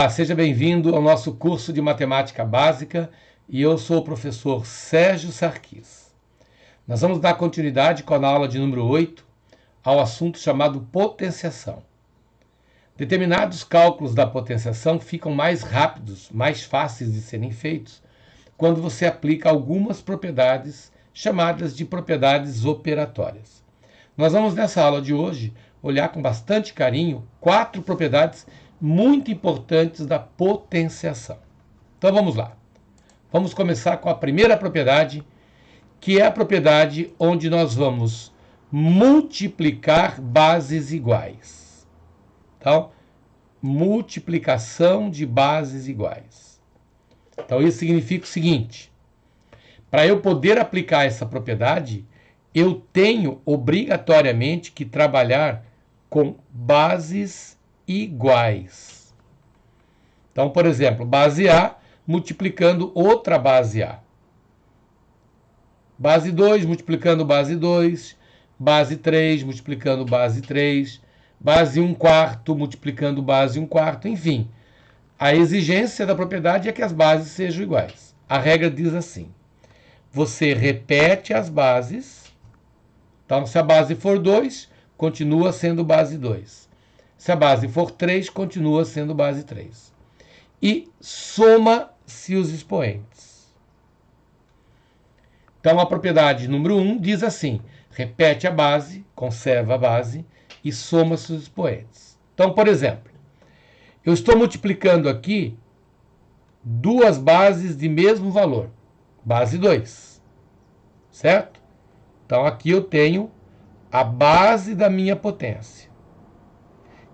Olá, seja bem-vindo ao nosso curso de Matemática Básica e eu sou o professor Sérgio Sarquis. Nós vamos dar continuidade com a aula de número 8 ao assunto chamado potenciação. Determinados cálculos da potenciação ficam mais rápidos, mais fáceis de serem feitos, quando você aplica algumas propriedades chamadas de propriedades operatórias. Nós vamos nessa aula de hoje olhar com bastante carinho 4 propriedades muito importantes da potenciação. Então vamos lá. Vamos começar com a primeira propriedade, que é a propriedade onde nós vamos multiplicar bases iguais. Então, multiplicação de bases iguais. Então isso significa o seguinte: para eu poder aplicar essa propriedade, eu tenho obrigatoriamente que trabalhar com bases iguais. Então, por exemplo, base A multiplicando outra base A. Base 2 multiplicando base 2, base 3 multiplicando base 3, base 1/4 multiplicando base 1/4, enfim. A exigência da propriedade é que as bases sejam iguais. A regra diz assim: você repete as bases. Então, se a base for 2, continua sendo base 2. Se a base for 3, continua sendo base 3. E soma-se os expoentes. Então, a propriedade número 1 diz assim: repete a base, conserva a base e soma-se os expoentes. Então, por exemplo, eu estou multiplicando aqui duas bases de mesmo valor. Base 2. Certo? Então, aqui eu tenho a base da minha potência.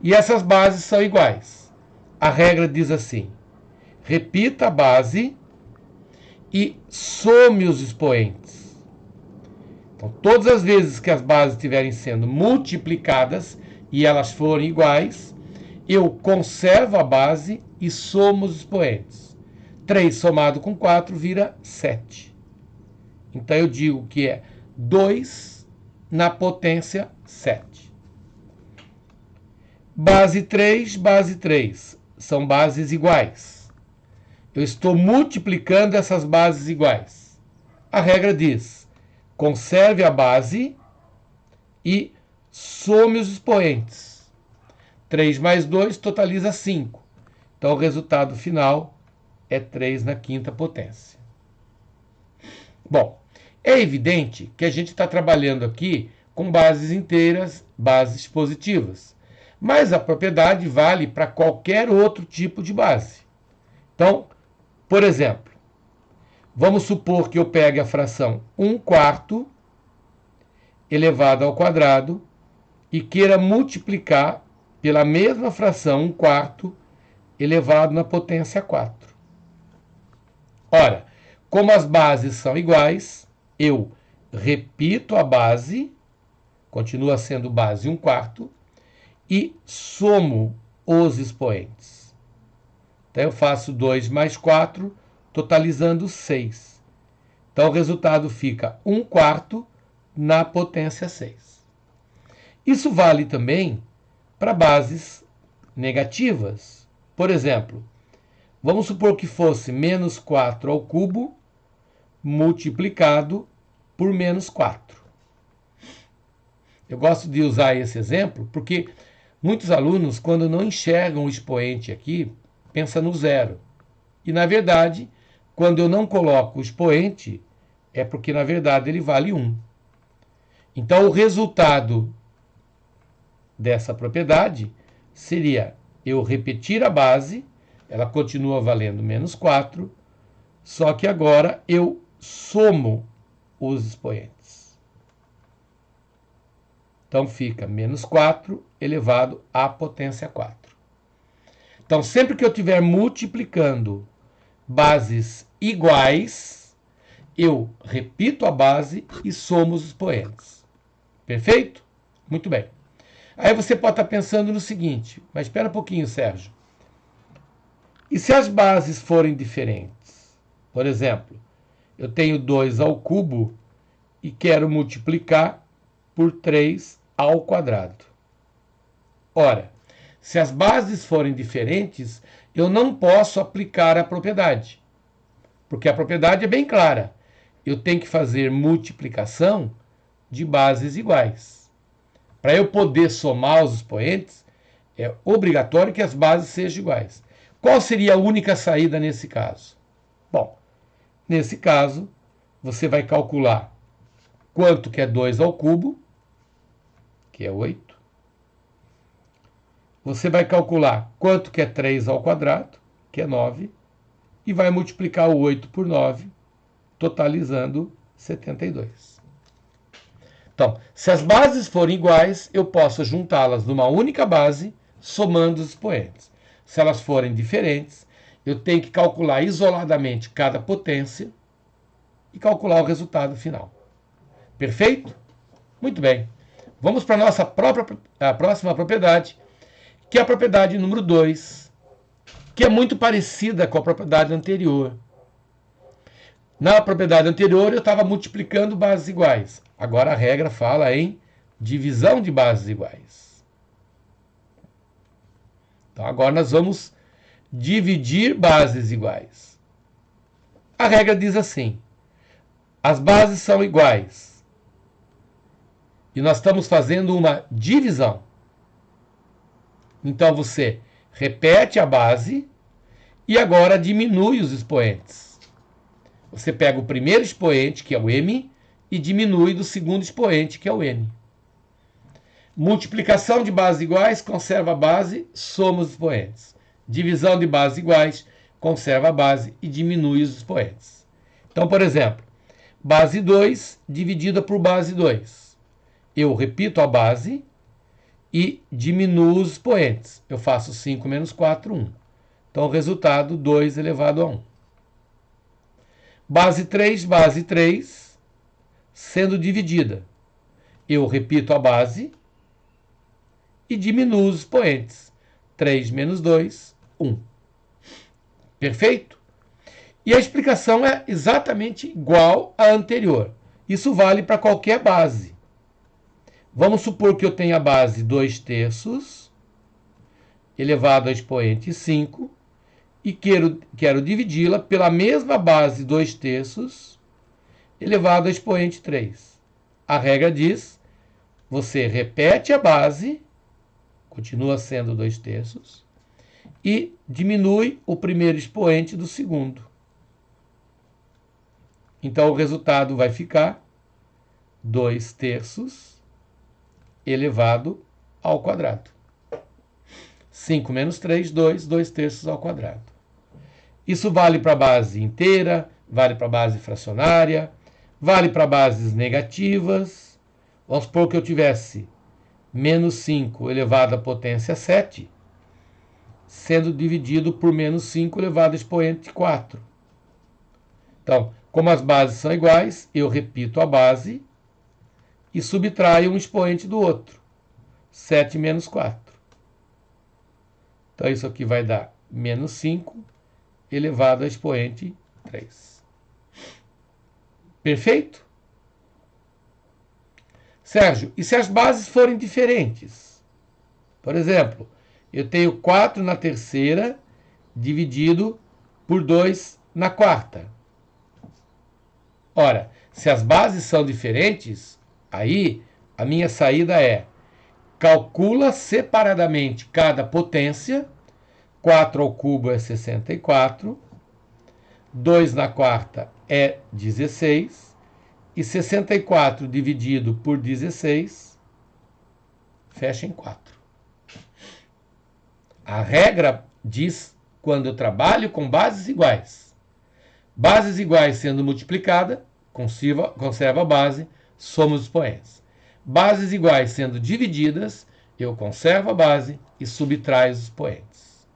E essas bases são iguais. A regra diz assim: repita a base e some os expoentes. Então, todas as vezes que as bases estiverem sendo multiplicadas e elas forem iguais, eu conservo a base e somo os expoentes. 3 somado com 4 vira 7. Então, eu digo que é 2 na potência 7. Base 3, base 3. São bases iguais. Eu estou multiplicando essas bases iguais. A regra diz: conserve a base e some os expoentes. 3 mais 2 totaliza 5. Então, o resultado final é 3 na quinta potência. Bom, é evidente que a gente está trabalhando aqui com bases inteiras, bases positivas. Mas a propriedade vale para qualquer outro tipo de base. Então, por exemplo, vamos supor que eu pegue a fração 1/4 elevado ao quadrado e queira multiplicar pela mesma fração 1/4 elevado na potência 4. Ora, como as bases são iguais, eu repito a base, continua sendo base 1/4, e somo os expoentes. Então, eu faço 2 mais 4, totalizando 6. Então, o resultado fica 1/4 na potência 6. Isso vale também para bases negativas. Por exemplo, vamos supor que fosse menos 4 ao cubo multiplicado por menos 4. Eu gosto de usar esse exemplo porque muitos alunos, quando não enxergam o expoente aqui, pensam no zero. E, na verdade, quando eu não coloco o expoente, é porque, na verdade, ele vale 1. Então, o resultado dessa propriedade seria eu repetir a base, ela continua valendo menos 4, só que agora eu somo os expoentes. Então, fica menos 4 elevado à potência 4. Então, sempre que eu estiver multiplicando bases iguais, eu repito a base e somo os expoentes. Perfeito? Muito bem. Aí você pode estar pensando no seguinte: mas espera um pouquinho, Sérgio. E se as bases forem diferentes? Por exemplo, eu tenho 2 ao cubo e quero multiplicar por 3 ao quadrado. Ora, se as bases forem diferentes, eu não posso aplicar a propriedade, porque a propriedade é bem clara. Eu tenho que fazer multiplicação de bases iguais. Para eu poder somar os expoentes, é obrigatório que as bases sejam iguais. Qual seria a única saída nesse caso? Bom, nesse caso, você vai calcular quanto que é 2 ao cubo, que é 8. Você vai calcular quanto que é 3 ao quadrado, que é 9. E vai multiplicar o 8 por 9, totalizando 72. Então, se as bases forem iguais, eu posso juntá-las numa única base, somando os expoentes. Se elas forem diferentes, eu tenho que calcular isoladamente cada potência e calcular o resultado final. Perfeito? Muito bem. Vamos para a próxima propriedade, que é a propriedade número 2, que é muito parecida com a propriedade anterior. Na propriedade anterior, eu estava multiplicando bases iguais. Agora a regra fala em divisão de bases iguais. Então agora nós vamos dividir bases iguais. A regra diz assim: as bases são iguais. E nós estamos fazendo uma divisão. Então você repete a base e agora diminui os expoentes. Você pega o primeiro expoente, que é o m, e diminui do segundo expoente, que é o n. Multiplicação de bases iguais, conserva a base, soma os expoentes. Divisão de bases iguais, conserva a base e diminui os expoentes. Então, por exemplo, base 2 dividida por base 2. Eu repito a base e diminuo os expoentes. Eu faço 5 menos 4, 1. Então, o resultado, 2 elevado a 1. Base 3, sendo dividida. Eu repito a base e diminuo os expoentes. 3 menos 2, 1. Perfeito? E a explicação é exatamente igual à anterior. Isso vale para qualquer base. Vamos supor que eu tenha a base 2/3 elevado a expoente 5 e quero dividi-la pela mesma base 2/3 elevado a expoente 3. A regra diz, você repete a base, continua sendo 2/3, e diminui o primeiro expoente do segundo. Então o resultado vai ficar 2/3 elevado ao quadrado. 5 menos 3, 2, 2/3 ao quadrado. Isso vale para a base inteira, vale para a base fracionária, vale para bases negativas. Vamos supor que eu tivesse menos 5 elevado à potência 7, sendo dividido por menos 5 elevado a expoente 4. Então, como as bases são iguais, eu repito a base e subtraio um expoente do outro. 7 menos 4. Então, isso aqui vai dar menos 5 elevado a expoente 3. Perfeito? Sérgio, e se as bases forem diferentes? Por exemplo, eu tenho 4 na terceira dividido por 2 na quarta. Ora, se as bases são diferentes, aí a minha saída é: calcula separadamente cada potência. 4 ao cubo é 64, 2 na quarta é 16, e 64 dividido por 16 fecha em 4. A regra diz, quando eu trabalho com bases iguais sendo multiplicada, conserva a base, soma os expoentes. Bases iguais sendo divididas, eu conservo a base e subtraio os expoentes.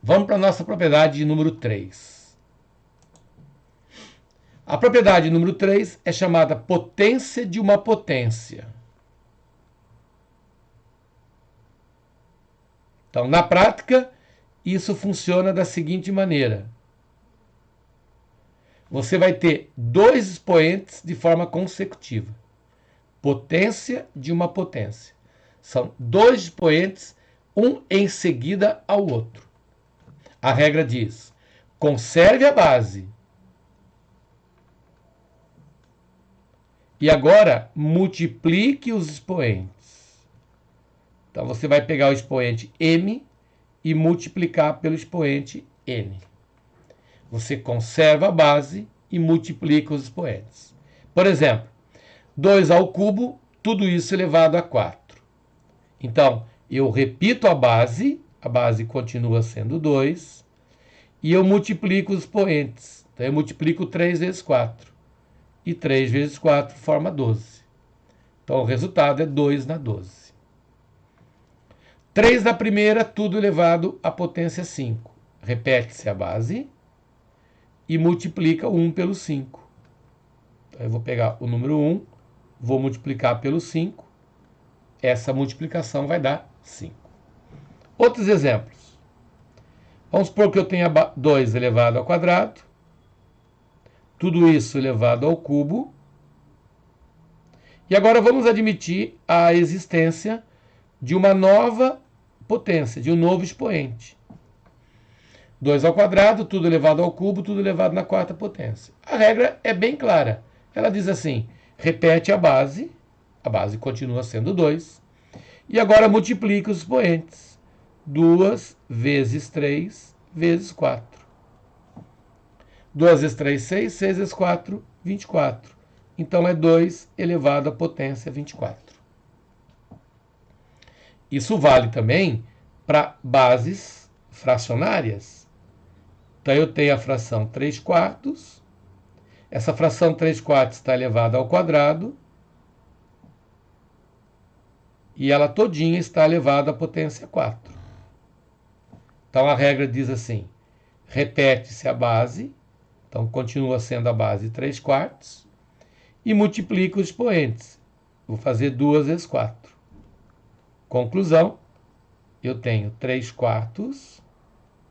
Vamos para a nossa propriedade número 3. A propriedade número 3 é chamada potência de uma potência. Então, na prática, isso funciona da seguinte maneira. Você vai ter dois expoentes de forma consecutiva. Potência de uma potência. São dois expoentes, um em seguida ao outro. A regra diz: conserve a base. E agora, multiplique os expoentes. Então, você vai pegar o expoente m e multiplicar pelo expoente n. Você conserva a base e multiplica os expoentes. Por exemplo, 2 ao cubo, tudo isso elevado a 4. Então, eu repito a base continua sendo 2, e eu multiplico os expoentes. Então, eu multiplico 3 vezes 4. E 3 vezes 4 forma 12. Então, o resultado é 2 na 12. 3 na primeira, tudo elevado à potência 5. Repete-se a base e multiplica 1 pelo 5. Então, eu vou pegar o número 1, vou multiplicar pelo 5. Essa multiplicação vai dar 5. Outros exemplos. Vamos supor que eu tenha 2 elevado ao quadrado. Tudo isso elevado ao cubo. E agora vamos admitir a existência de uma nova potência, de um novo expoente. 2 ao quadrado, tudo elevado ao cubo, tudo elevado na quarta potência. A regra é bem clara. Ela diz assim: repete a base continua sendo 2, e agora multiplica os expoentes. 2 vezes 3 vezes 4. 2 vezes 3, 6, 6 vezes 4, 24. Então, é 2 elevado à potência 24. Isso vale também para bases fracionárias. Então, eu tenho a fração 3 quartos. Essa fração 3 quartos está elevada ao quadrado. E ela todinha está elevada à potência 4. Então, a regra diz assim: repete-se a base, então continua sendo a base 3 quartos, e multiplica os expoentes. Vou fazer 2 vezes 4. Conclusão, eu tenho 3 quartos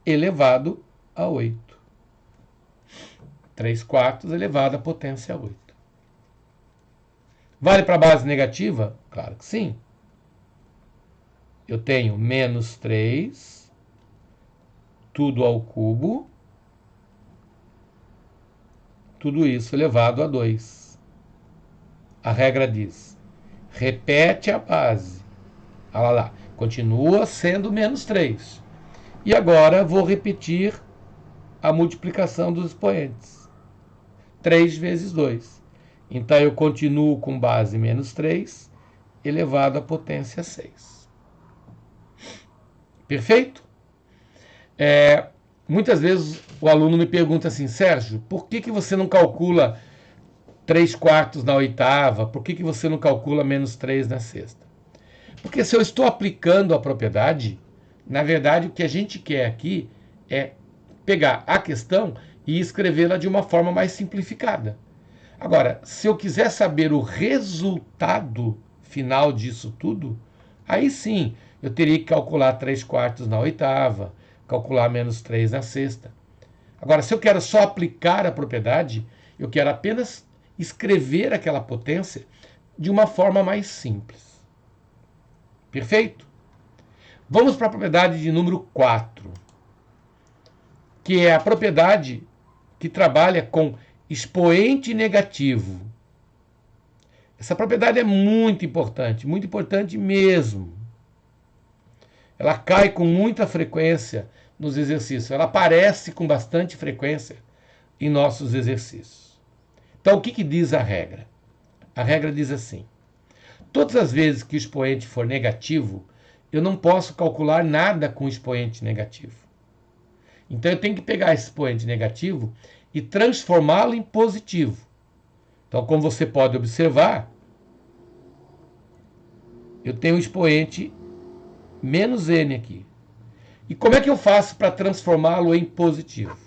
elevado a 8. 3 quartos elevado à potência 8. Vale para a base negativa? Claro que sim. Eu tenho menos 3, tudo ao cubo, tudo isso elevado a 2. A regra diz: repete a base. Olha lá, continua sendo menos 3. E agora vou repetir a multiplicação dos expoentes. 3 vezes 2. Então, eu continuo com base menos 3, elevado à potência 6. Perfeito? Muitas vezes o aluno me pergunta assim: Sérgio, por que você não calcula 3 quartos na oitava? Por que você não calcula menos 3 na sexta? Porque se eu estou aplicando a propriedade, na verdade o que a gente quer aqui é pegar a questão e escrevê-la de uma forma mais simplificada. Agora, se eu quiser saber o resultado final disso tudo, aí sim eu teria que calcular 3 quartos na oitava, calcular menos 3 na sexta. Agora, se eu quero só aplicar a propriedade, eu quero apenas escrever aquela potência de uma forma mais simples. Perfeito? Vamos para a propriedade de número 4, que é a propriedade que trabalha com expoente negativo. Essa propriedade é muito importante mesmo. Ela cai com muita frequência nos exercícios. Ela aparece com bastante frequência em nossos exercícios. Então, o que diz a regra? A regra diz assim: todas as vezes que o expoente for negativo, eu não posso calcular nada com expoente negativo. Então, eu tenho que pegar esse expoente negativo e transformá-lo em positivo. Então, como você pode observar, eu tenho o expoente menos n aqui. E como é que eu faço para transformá-lo em positivo?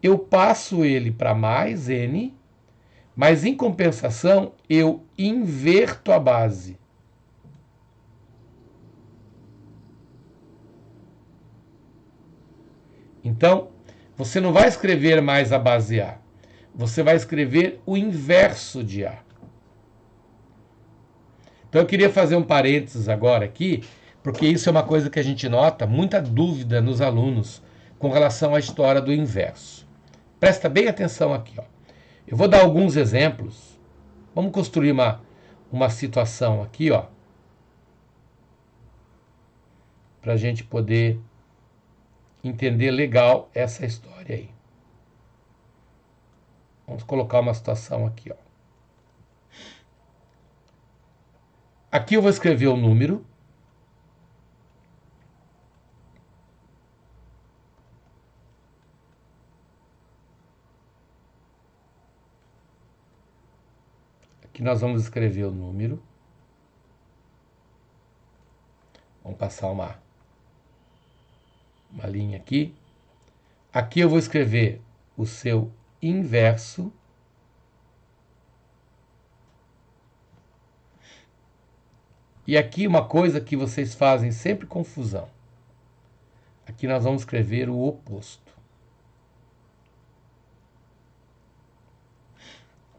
Eu passo ele para mais n, mas em compensação eu inverto a base. Então, você não vai escrever mais a base A. Você vai escrever o inverso de A. Então, eu queria fazer um parênteses agora aqui, porque isso é uma coisa que a gente nota, muita dúvida nos alunos com relação à história do inverso. Presta bem atenção aqui, ó. Eu vou dar alguns exemplos. Vamos construir uma situação aqui, ó, para a gente poder entender legal essa história aí. Vamos colocar uma situação aqui, ó. Aqui eu vou escrever o número. Aqui nós vamos escrever o número. Vamos passar uma linha aqui. Aqui eu vou escrever o seu inverso. E aqui uma coisa que vocês fazem sempre confusão. Aqui nós vamos escrever o oposto.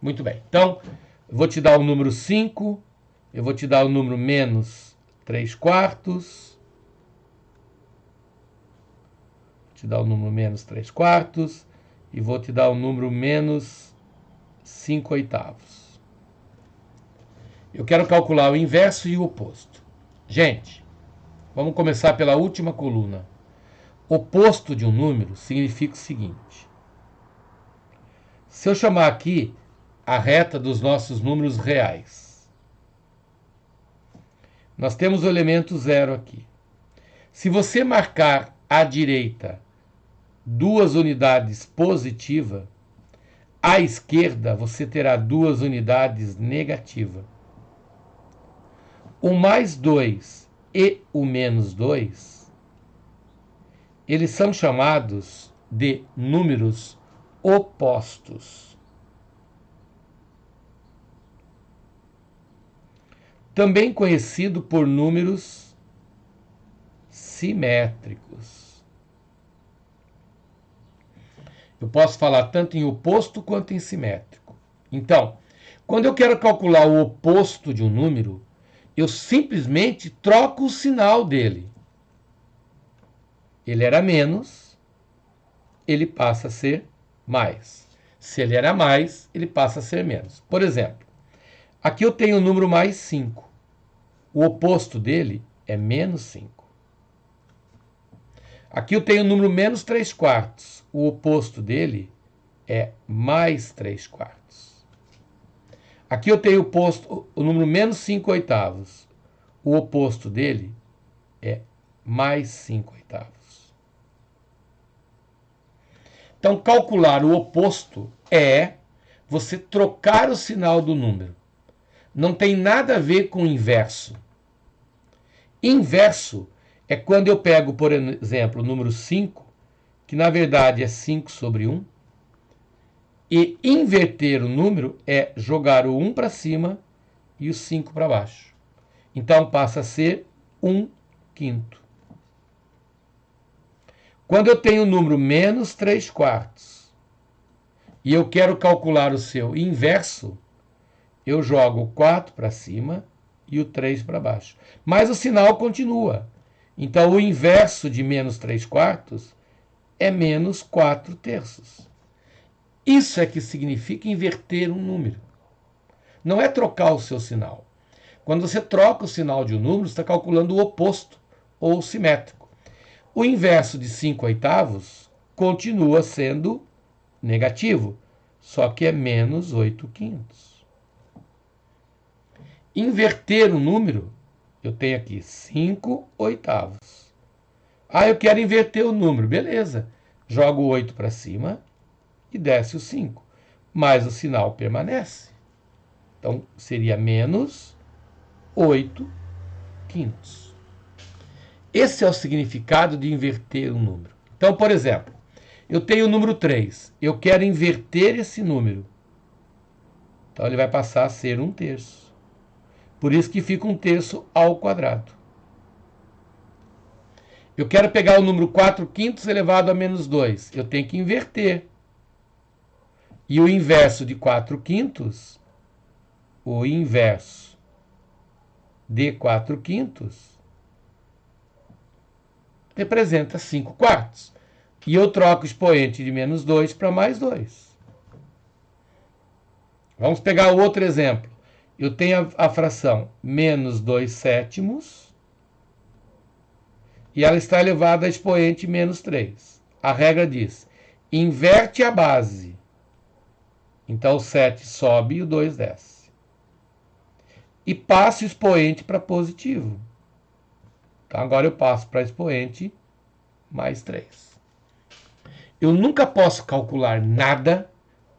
Muito bem. Então, eu vou te dar o número 5, eu vou te dar o número menos 3/4. Vou te dar o número menos 3/4 e vou te dar o número menos 5/8. Eu quero calcular o inverso e o oposto. Gente, vamos começar pela última coluna. Oposto de um número significa o seguinte. Se eu chamar aqui a reta dos nossos números reais, nós temos o elemento 0 aqui. Se você marcar à direita 2 unidades positivas, à esquerda você terá 2 unidades negativas. O mais 2 e o menos 2, eles são chamados de números opostos. Também conhecido por números simétricos. Eu posso falar tanto em oposto quanto em simétrico. Então, quando eu quero calcular o oposto de um número, eu simplesmente troco o sinal dele. Ele era menos, ele passa a ser mais. Se ele era mais, ele passa a ser menos. Por exemplo, aqui eu tenho o número mais 5. O oposto dele é menos 5. Aqui eu tenho o número menos 3/4. O oposto dele é mais 3/4. Aqui eu tenho o número menos 5/8. O oposto dele é mais 5/8. Então, calcular o oposto é você trocar o sinal do número. Não tem nada a ver com o inverso. Inverso é quando eu pego, por exemplo, o número 5, que na verdade é 5/1, e inverter o número é jogar o 1 para cima e o 5 para baixo. Então passa a ser 1/5. Quando eu tenho o número menos 3/4 e eu quero calcular o seu inverso, eu jogo o 4 para cima e o 3 para baixo. Mas o sinal continua. Então o inverso de menos 3/4 é menos 4/3. Isso é que significa inverter um número. Não é trocar o seu sinal. Quando você troca o sinal de um número, você está calculando o oposto, ou simétrico. O inverso de 5/8 continua sendo negativo, só que é menos 8/5. Inverter um número, eu tenho aqui 5/8. Ah, eu quero inverter o número. Beleza. Jogo o 8 para cima e desce o 5. Mas o sinal permanece. Então, seria menos 8/5. Esse é o significado de inverter um número. Então, por exemplo, eu tenho o número 3. Eu quero inverter esse número. Então, ele vai passar a ser 1/3. Por isso que fica 1/3 ao quadrado. Eu quero pegar o número 4/5 elevado a menos 2. Eu tenho que inverter. E o inverso de 4/5, o inverso de 4/5, representa 5/4. E eu troco o expoente de menos 2 para mais 2. Vamos pegar o outro exemplo. Eu tenho a fração menos 2 sétimos e ela está elevada a expoente menos 3. A regra diz, inverte a base. Então o 7 sobe e o 2 desce. E passo o expoente para positivo. Então agora eu passo para expoente mais 3. Eu nunca posso calcular nada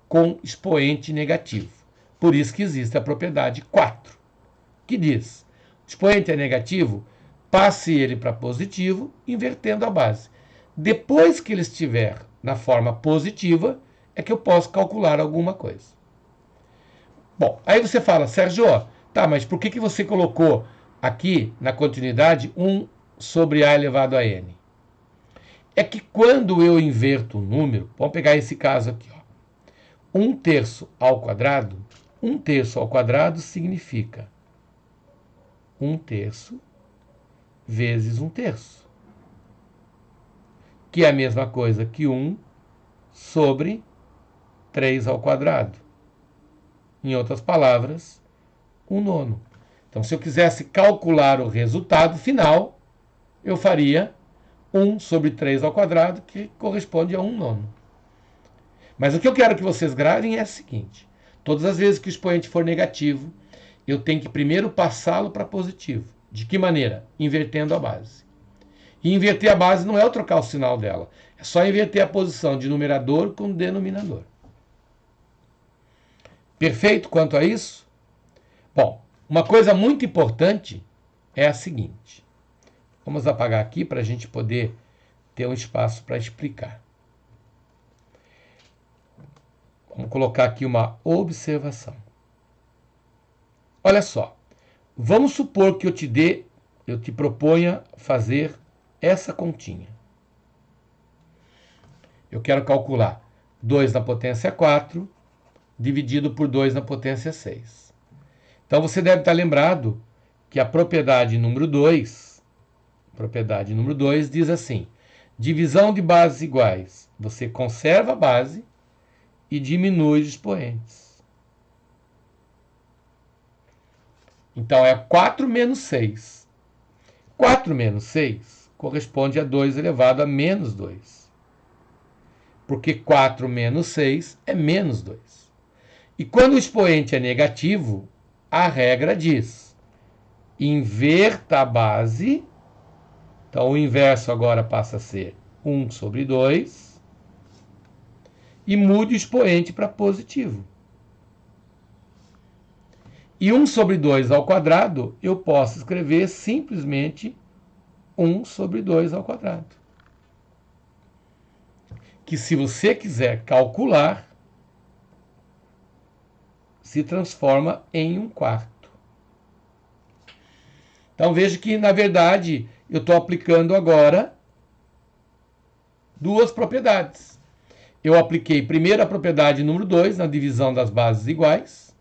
com expoente negativo. Por isso que existe a propriedade 4, que diz, o expoente é negativo, passe ele para positivo, invertendo a base. Depois que ele estiver na forma positiva, é que eu posso calcular alguma coisa. Bom, aí você fala, Sérgio, tá, mas por que você colocou aqui na continuidade 1 sobre a elevado a n? É que quando eu inverto um número, vamos pegar esse caso aqui, 1 terço ao quadrado, 1 terço ao quadrado significa 1 terço vezes 1 terço, que é a mesma coisa que 1 sobre 3 ao quadrado. Em outras palavras, 1 nono. Então, se eu quisesse calcular o resultado final, eu faria 1 sobre 3 ao quadrado, que corresponde a 1 nono. Mas o que eu quero que vocês gravem é o seguinte, todas as vezes que o expoente for negativo, eu tenho que primeiro passá-lo para positivo. De que maneira? Invertendo a base. E inverter a base não é eu trocar o sinal dela, é só inverter a posição de numerador com denominador. Perfeito quanto a isso? Bom, uma coisa muito importante é a seguinte. Vamos apagar aqui para a gente poder ter um espaço para explicar. Vamos colocar aqui uma observação. Olha só, vamos supor que eu te proponha fazer essa continha. Eu quero calcular 2 na potência 4 dividido por 2 na potência 6. Então você deve estar lembrado que a propriedade número 2 diz assim, divisão de bases iguais, você conserva a base e diminui os expoentes. Então é 4 menos 6. 4 menos 6 corresponde a 2 elevado a menos 2. Porque 4 menos 6 é menos 2. E quando o expoente é negativo, a regra diz, inverta a base, então o inverso agora passa a ser 1 sobre 2, e mude o expoente para positivo. E 1 sobre 2 ao quadrado, eu posso escrever simplesmente 1 sobre 2 ao quadrado. Que se você quiser calcular, se transforma em 1/4. Então veja que, na verdade, eu estou aplicando agora duas propriedades. Eu apliquei primeiro a propriedade número 2 na divisão das bases iguais.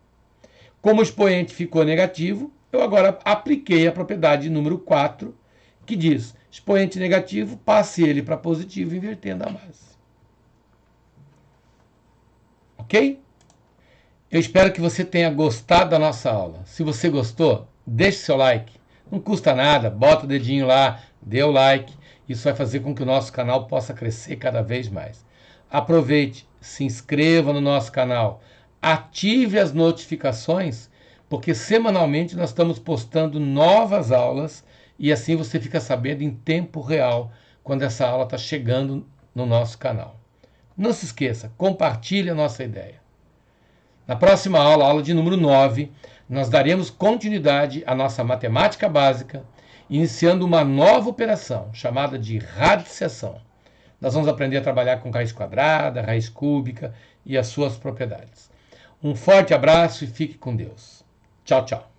Como o expoente ficou negativo, eu agora apliquei a propriedade número 4, que diz, expoente negativo, passe ele para positivo, invertendo a base. Ok? Eu espero que você tenha gostado da nossa aula. Se você gostou, deixe seu like. Não custa nada, bota o dedinho lá, dê o like. Isso vai fazer com que o nosso canal possa crescer cada vez mais. Aproveite, se inscreva no nosso canal, ative as notificações, porque semanalmente nós estamos postando novas aulas e assim você fica sabendo em tempo real quando essa aula está chegando no nosso canal. Não se esqueça, compartilhe a nossa ideia. Na próxima aula, aula de número 9, nós daremos continuidade à nossa matemática básica, iniciando uma nova operação chamada de radiciação. Nós vamos aprender a trabalhar com raiz quadrada, raiz cúbica e as suas propriedades. Um forte abraço e fique com Deus. Tchau, tchau.